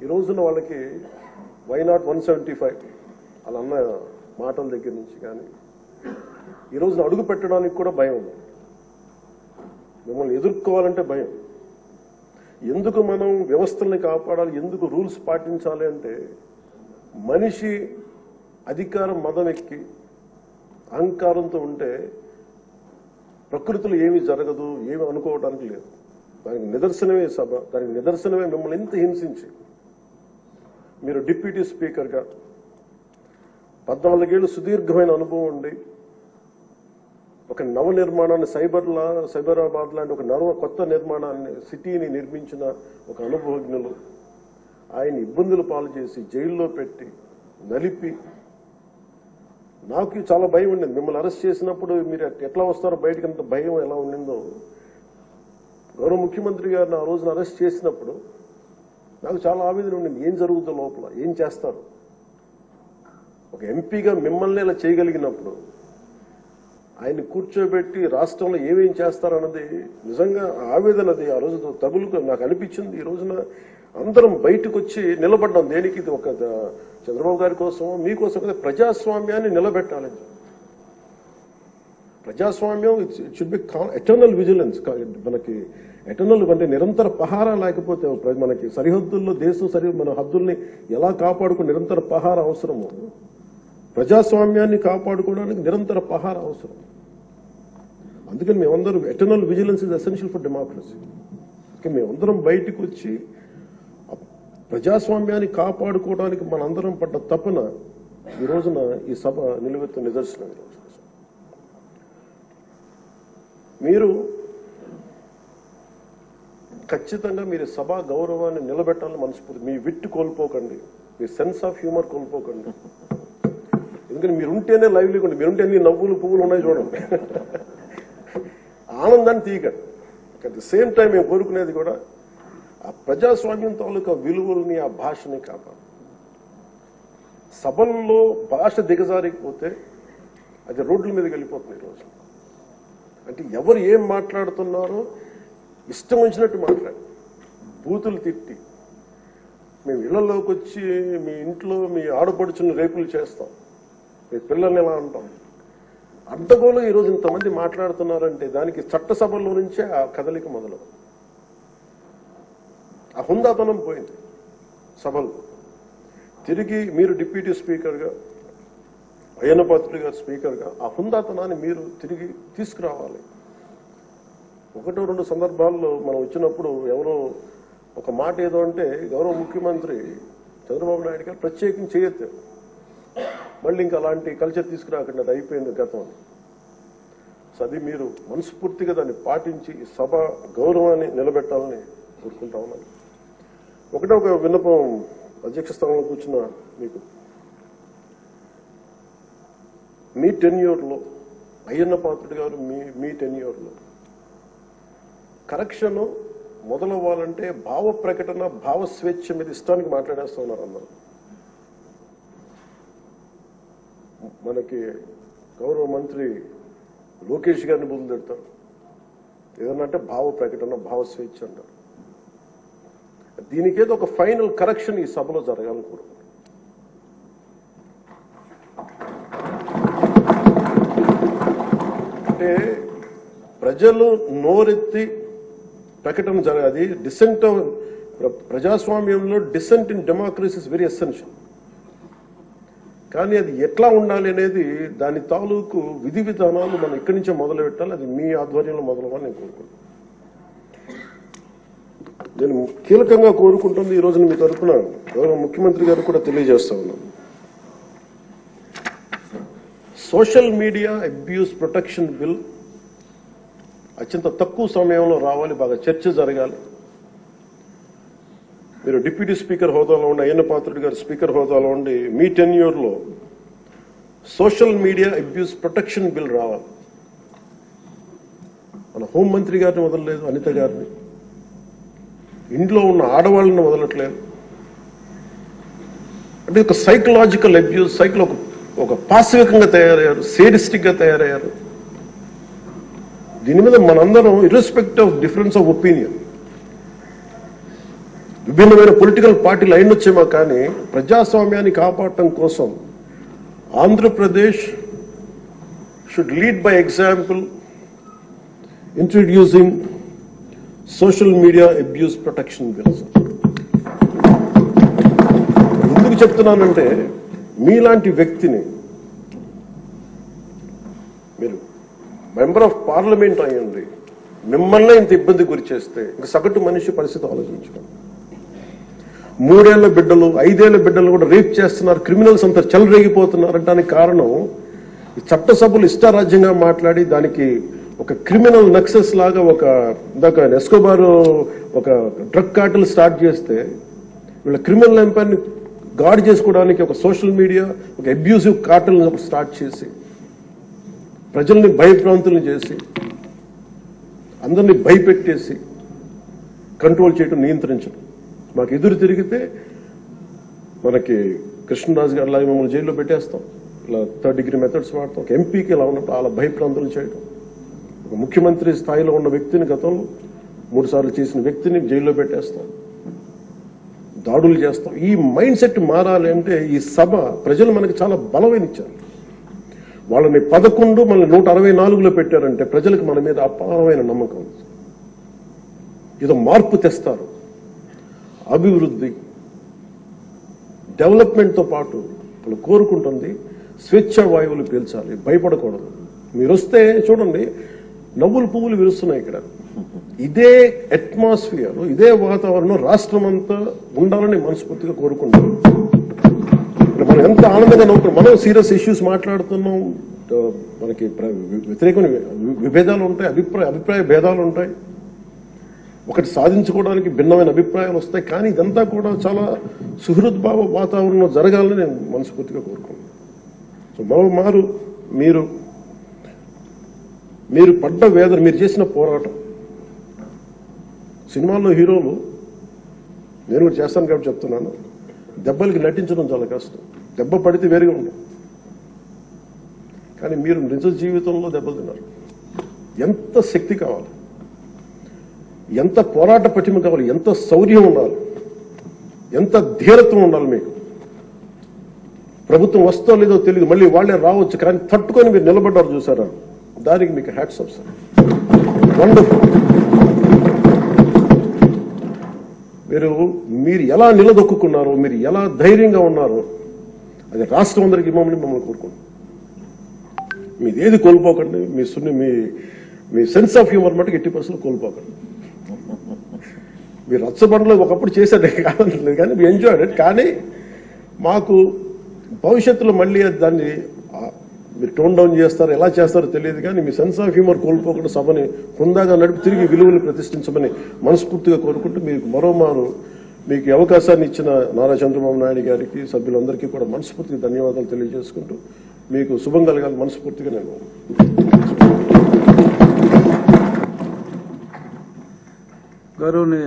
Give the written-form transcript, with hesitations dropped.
ఈ రోజున వాళ్ళకి వై నాట్ 175 అలా అన్న మాటల దగ్గర నుంచి కానీ ఈ రోజున అడుగు పెట్టడానికి కూడా భయం ఉంది. మిమ్మల్ని ఎదుర్కోవాలంటే భయం. ఎందుకు మనం వ్యవస్థల్ని కాపాడాలి, ఎందుకు రూల్స్ పాటించాలి అంటే మనిషి అధికారం మదం ఎక్కి అహంకారంతో ఉంటే ప్రకృతిలో ఏమీ జరగదు, ఏమి అనుకోవడానికి లేదు. దానికి నిదర్శనమే సభ, దానికి నిదర్శనమే మిమ్మల్ని ఎంత హింసించి మీరు డిప్యూటీ స్పీకర్గా 14 ఏళ్ళు సుదీర్ఘమైన అనుభవం ఉండి ఒక నవ నిర్మాణాన్ని సైబరాబాద్ లాంటి ఒక కొత్త నిర్మాణాన్ని సిటీని నిర్మించిన ఒక అనుభవజ్ఞులు ఆయన ఇబ్బందులు పాలు చేసి జైల్లో పెట్టి నలిపి నాకు చాలా భయం ఉండింది. మిమ్మల్ని అరెస్ట్ చేసినప్పుడు మీరు ఎట్లా వస్తారో బయటకు అంత భయం ఎలా ఉండిందో గౌరవ ముఖ్యమంత్రి గారిని ఆ రోజున అరెస్ట్ చేసినప్పుడు నాకు చాలా ఆవేదన ఉండింది. ఏం జరుగుతుందో లోపల, ఏం చేస్తారు? ఒక ఎంపీగా మిమ్మల్ని ఇలా చేయగలిగినప్పుడు ఆయన్ని కూర్చోబెట్టి రాష్ట్రంలో ఏమేం చేస్తారన్నది నిజంగా ఆవేదనది ఆ రోజు తగులుకు నాకు అనిపించింది. ఈ రోజున అందరం బయటకు వచ్చి నిలబడ్డాం. దేనికి? ఇది ఒక చంద్రబాబు గారి కోసం, మీకోసం కదా, ప్రజాస్వామ్యాన్ని నిలబెట్టాలి. ప్రజాస్వామ్యం it should be eternal vigilance. మనకి ఎటర్నల్ అంటే నిరంతర పహారా లేకపోతే మనకి సరిహద్దుల్లో దేశం మన హద్దుల్ని ఎలా కాపాడుకుని నిరంతర పహారా అవసరము. ప్రజాస్వామ్యాన్ని కాపాడుకోవడానికి నిరంతర పహారా అవసరం. అందుకని మేమందరం eternal vigilance is essential for democracy. మేమందరం బయటకు వచ్చి ప్రజాస్వామ్యాన్ని కాపాడుకోవడానికి మనందరం పడ్డ తపన ఈ రోజున ఈ సభ నిలువెత్తు నిదర్శనం. మీరు ఖచ్చితంగా మీరు సభ గౌరవాన్ని నిలబెట్టాలని మనస్ఫూర్తి. మీ విట్టు కోల్పోకండి, మీ సెన్స్ ఆఫ్ హ్యూమర్ కోల్పోకండి. ఎందుకంటే మీరుంటేనే లైవ్లీగా ఉండి, మీరుంటే అన్ని నవ్వులు పువ్వులు ఉన్నాయి చూడండి. ఆనందాన్ని తీయకండి. అట్ ది సేమ్ టైం మేము కోరుకునేది కూడా ఆ ప్రజాస్వామ్యం తాలూకా విలువల్ని, ఆ భాషని కాపాడు. సభల్లో భాష దిగజారిపోతే అది రోడ్ల మీదకి వెళ్ళిపోతుంది ఈరోజు. అంటే ఎవరు ఏం మాట్లాడుతున్నారో ఇష్టం వచ్చినట్టు మాట్లాడి బూతులు తిట్టి మేము ఇళ్లలోకి వచ్చి మీ ఇంట్లో మీ ఆడపడుచుని రేపులు చేస్తాం, మీ పిల్లల్ని ఎలా అంటాం. అడ్డగోలు ఈరోజు ఇంతమంది మాట్లాడుతున్నారంటే దానికి చట్టసభల్లో నుంచే ఆ కదలిక మొదలు. ఆ హుందాతనం పోయింది సభలు. తిరిగి మీరు డిప్యూటీ స్పీకర్గా, అయ్యన్న పాత్రుడు గారు స్పీకర్గా ఆ హుందాతనాన్ని మీరు తిరిగి తీసుకురావాలి. 1-2 సందర్భాల్లో మనం వచ్చినప్పుడు ఎవరో ఒక మాట ఏదో అంటే గౌరవ ముఖ్యమంత్రి చంద్రబాబు నాయుడు గారు ప్రత్యేకించి చేయొద్దు, మళ్ళీ ఇంకా అలాంటి కల్చర్ తీసుకురాకండి, అది అయిపోయింది గతం. సో అది మీరు మనస్ఫూర్తిగా దాన్ని పాటించి ఈ సభ గౌరవాన్ని నిలబెట్టాలని కోరుకుంటా ఉన్నాను. ఒక విన్నపం అధ్యక్ష స్థానంలో కూర్చున్న మీకు, మీ టెన్యూర్లో అయ్యన్న పాత్రుడు గారు మీ టెన్యూర్లో కరెక్షన్ మొదలవ్వాలంటే భావ ప్రకటన, భావ స్వేచ్ఛ మీద ఇష్టానికి మాట్లాడేస్తూ ఉన్నారు అందరూ. మనకి గౌరవ మంత్రి లోకేష్ గారిని బుద్ధి పెడతారు. ఏదన్నంటే భావ ప్రకటన, భావ స్వేచ్ఛ అంటారు. దీనికేదో ఒక ఫైనల్ కరెక్షన్ ఈ సభలో జరగాలని కోరుకుంటున్నాను. అంటే ప్రజలు నోరెత్తి ప్రకటన జరగాలి. డిసెంట్ ప్రజాస్వామ్యంలో dissent in democracy is very essential. కానీ అది ఎట్లా ఉండాలి అనేది దాని తాలూకు విధి విధానాలు మనం ఇక్కడి నుంచే మొదలు పెట్టాలి. అది మీ ఆధ్వర్యంలో మొదలవ్వాలని నేను కోరుకుంటున్నాను. నేను కీలకంగా కోరుకుంటుంది ఈ రోజున మీ తరఫున గౌరవ ముఖ్యమంత్రి గారు కూడా తెలియజేస్తా ఉన్నాను. Social media abuse protection bill అత్యంత తక్కువ సమయంలో రావాలి, బాగా చర్చ జరగాలి. మీరు డిప్యూటీ స్పీకర్ హోదాలో ఉండి, అయ్యన్న పాత్రుడు గారు స్పీకర్ హోదాలో ఉండి మీ టెన్యూర్లో social media abuse protection bill రావాలి. మన హోంమంత్రి గారిని వదలలేదు, అనిత గారిని, ఇంట్లో ఉన్న ఆడవాళ్ళని వదలట్లేదు. అంటే ఒక సైకలాజికల్ అబ్యూస్, ఒక పాశవికంగా తయారయ్యారు, సేడిస్టిక్ గా తయారయ్యారు. దీని మీద మనందరం ఇర్రెస్పెక్ట్ ఆఫ్ డిఫరెన్స్ ఆఫ్ ఒపీనియన్ విభిన్నమైన పొలిటికల్ పార్టీలు అయినొచ్చేమో కానీ ప్రజాస్వామ్యాన్ని కాపాడటం కోసం Andhra Pradesh should lead by example introducing social media abuse protection bills. ఎందుకు చెప్తున్నానంటే మీలాంటి వ్యక్తిని మీరు మెంబర్ ఆఫ్ పార్లమెంట్ అయ్యండి, మిమ్మల్ని ఇంత ఇబ్బంది గురి చేస్తే ఇంకా సగటు మనిషి పరిస్థితి ఆలోచించుకోండి. 3 ఏళ్ల బిడ్డలు 5 ఏళ్ల బిడ్డలు కూడా రేప్ చేస్తున్నారు, క్రిమినల్స్ అంతా చెలరేగిపోతున్నారు అంటానికి కారణం ఈ చట్టసభలు ఇష్టారాజ్యంగా మాట్లాడి దానికి ఒక క్రిమినల్ నక్సెస్ లాగా ఇందాక ఎస్కోబార్ ఒక డ్రగ్ కార్టెల్ స్టార్ట్ చేస్తే వీళ్ళ క్రిమినల్ ఎంపైర్ని గార్డ్ చేసుకోవడానికి ఒక సోషల్ మీడియా ఒక అబ్యూసివ్ కార్టెల్ స్టార్ట్ చేసి ప్రజల్ని భయభ్రాంతులను చేసి అందరినీ భయపెట్టేసి కంట్రోల్ చేయడం, నియంత్రించడం. మాకు ఎదురు తిరిగితే మనకి కృష్ణరాజు గారు లాగా మమ్మల్ని జైల్లో పెట్టేస్తాం, ఇలా 3rd degree మెథడ్స్ వాడతాం. ఒక ఎంపీకి ఇలా ఉన్నప్పుడు అలా భయప్రాంతులు చేయడం, ఒక ముఖ్యమంత్రి స్థాయిలో ఉన్న వ్యక్తిని గతంలో 3 సార్లు చేసిన వ్యక్తిని జైల్లో పెట్టేస్తాం, దాడులు చేస్తాం. ఈ మైండ్ సెట్ మారాలి అంటే ఈ సభ ప్రజలు మనకి చాలా బలమైన ఇచ్చారు. వాళ్ళని 11 మళ్ళీ 164లో పెట్టారంటే ప్రజలకు మన మీద అపారమైన నమ్మకం. ఏదో మార్పు తెస్తారు. అభివృద్ధి డెవలప్మెంట్తో పాటు వాళ్ళు కోరుకుంటుంది స్వేచ్ఛ వాయువులు పీల్చాలి, భయపడకూడదు. మీరు వస్తే చూడండి నవ్వులు పువ్వులు విరుస్తున్నాయి ఇక్కడ. ఇదే అట్మాస్ఫియర్, ఇదే వాతావరణం రాష్ట్రం అంతా ఉండాలని మనస్ఫూర్తిగా కోరుకుంటాం. మనం ఎంత ఆనందంగా నవ్వుతున్నాం. మనం సీరియస్ ఇష్యూస్ మాట్లాడుతున్నాం, మనకి వ్యతిరేకమైన విభేదాలు ఉంటాయి, అభిప్రాయ భేదాలు ఉంటాయి, ఒకటి సాధించుకోవడానికి భిన్నమైన అభిప్రాయాలు వస్తాయి. కానీ ఇదంతా కూడా చాలా సుహృద్భావ వాతావరణంలో జరగాలని నేను మనస్ఫూర్తిగా కోరుకున్నాను. సో మారు మీరు పడ్డ వేదన, మీరు చేసిన పోరాటం, సినిమాల్లో హీరోలు, నేను కూడా చేస్తాను కాబట్టి చెప్తున్నాను, దెబ్బలకి నటించడం చాలా కష్టం. దెబ్బ పడితే వేరుగా ఉండదు. కానీ మీరు నిజ జీవితంలో దెబ్బలు తిన్నారు. ఎంత శక్తి కావాలి, ఎంత పోరాట పటిమ కావాలి, ఎంత శౌర్యం ఉండాలి, ఎంత ధీరత్వం ఉండాలి మీకు. ప్రభుత్వం వస్తో లేదో తెలియదు, మళ్ళీ వాళ్లే రావచ్చు, కానీ తట్టుకొని మీరు నిలబడ్డారు చూసారా, దానికి మీకు హ్యాట్స్ ఆఫ్ సార్. వండర్ఫుల్. మీరు ఎలా నిలదొక్కున్నారో, మీరు ఎలా ధైర్యంగా ఉన్నారో అది రాష్ట్రం అందరికీ మమ్మల్ని కోరుకుంటాం. మీది ఏది కోల్పోకండి. మీ సెన్స్ ఆఫ్ హ్యూమర్ మటుకు 80% కోల్పోకండి. మీరు రచ్చబండలో ఒకప్పుడు చేసేది కాదనలేదు, కానీ మీ ఎంజాయ్డ్ ఇట్. కానీ మాకు భవిష్యత్తులో మళ్ళీ దాన్ని మీరు టోన్ డౌన్ చేస్తారు, ఎలా చేస్తారో తెలియదు, కానీ మీ సెన్స్ ఆఫ్ హ్యూమర్ కోల్పోకుండా సభని హుందాగా నడిపి తిరిగి విలువలు ప్రతిష్ఠించమని మనస్ఫూర్తిగా కోరుకుంటూ మీకు మరోమారు మీకు అవకాశాన్ని ఇచ్చిన నారా చంద్రబాబు నాయుడు గారికి, సభ్యులందరికీ కూడా మనస్ఫూర్తిగా ధన్యవాదాలు తెలియజేసుకుంటూ మీకు శుభం కలగాలి మనస్ఫూర్తిగా నేను గౌరవనీయ